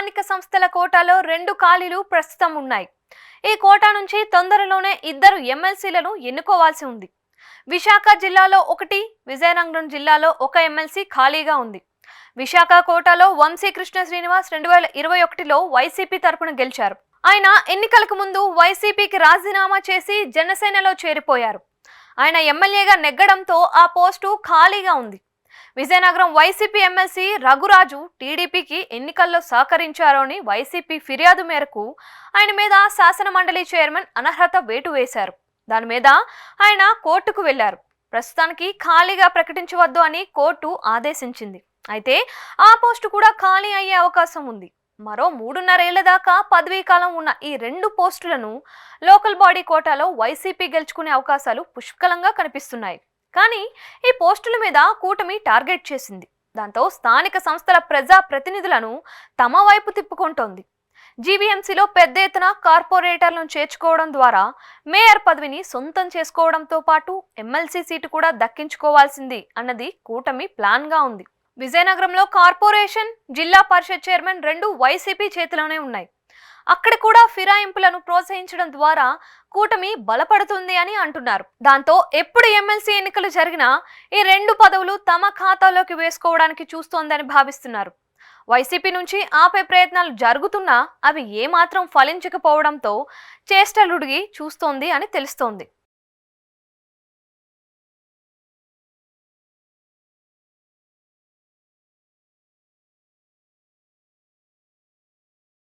స్థానిక సంస్థల కోటాలో 2 ఖాళీలు ప్రస్తుతం ఉన్నాయి. ఈ కోటా నుంచి తొందరలోనే 2 ఎమ్మెల్సీలను ఎన్నుకోవాల్సి ఉంది. విశాఖ జిల్లాలో 1, విజయనగరం జిల్లాలో 1 ఎమ్మెల్సీ ఖాళీగా ఉంది. విశాఖ కోటాలో వంశీకృష్ణ శ్రీనివాస్ 2021లో వైసీపీ తరపున గెలిచారు. ఆయన ఎన్నికలకు ముందు వైసీపీకి రాజీనామా చేసి జనసేనలో చేరిపోయారు. ఆయన ఎమ్మెల్యేగా నెగ్గడంతో ఆ పోస్టు ఖాళీగా ఉంది. విజయనగరం వైసీపీ ఎమ్మెల్సీ రఘురాజు టీడీపీకి ఎన్నికల్లో సహకరించారని వైసీపీ ఫిర్యాదు మేరకు ఆయన మీద శాసన మండలి చైర్మన్ అనర్హత వేటు వేశారు. దాని మీద ఆయన కోర్టుకు వెళ్లారు. ప్రస్తుతానికి ఖాళీగా ప్రకటించవద్దు అని కోర్టు ఆదేశించింది. అయితే ఆ పోస్టు కూడా ఖాళీ అయ్యే అవకాశం ఉంది. మరో 3.5 ఏళ్ల దాకా పదవీ కాలం ఉన్న ఈ 2 పోస్టులను లోకల్ బాడీ కోటాలో వైసీపీ గెలుచుకునే అవకాశాలు పుష్కలంగా కనిపిస్తున్నాయి. కానీ ఈ పోస్టుల మీద కూటమి టార్గెట్ చేసింది. దాంతో స్థానిక సంస్థల ప్రజా ప్రతినిధులను తమ వైపు తిప్పుకుంటోంది. జీవీఎంసీలో పెద్ద ఎత్తున కార్పొరేటర్లను చేర్చుకోవడం ద్వారా మేయర్ పదవిని సొంతం చేసుకోవడంతో పాటు ఎమ్మెల్సీ సీటు కూడా దక్కించుకోవాల్సింది అన్నది కూటమి ప్లాన్గా ఉంది. విజయనగరంలో కార్పొరేషన్, జిల్లా పరిషత్ చైర్మన్ 2 వైసీపీ చేతిలోనే ఉన్నాయి. అక్కడ కూడా ఫిరాయింపులను ప్రోత్సహించడం ద్వారా కూటమి బలపడుతుంది అని అంటున్నారు. దాంతో ఎప్పుడు ఎమ్మెల్సీ ఎన్నికలు జరిగినా ఈ 2 పదవులు తమ ఖాతాలోకి వేసుకోవడానికి చూస్తోందని భావిస్తున్నారు. వైసీపీ నుంచి ఆపే ప్రయత్నాలు జరుగుతున్నా అవి ఏమాత్రం ఫలించకపోవడంతో చేష్టలుడిగి చూస్తోంది అని తెలుస్తోంది.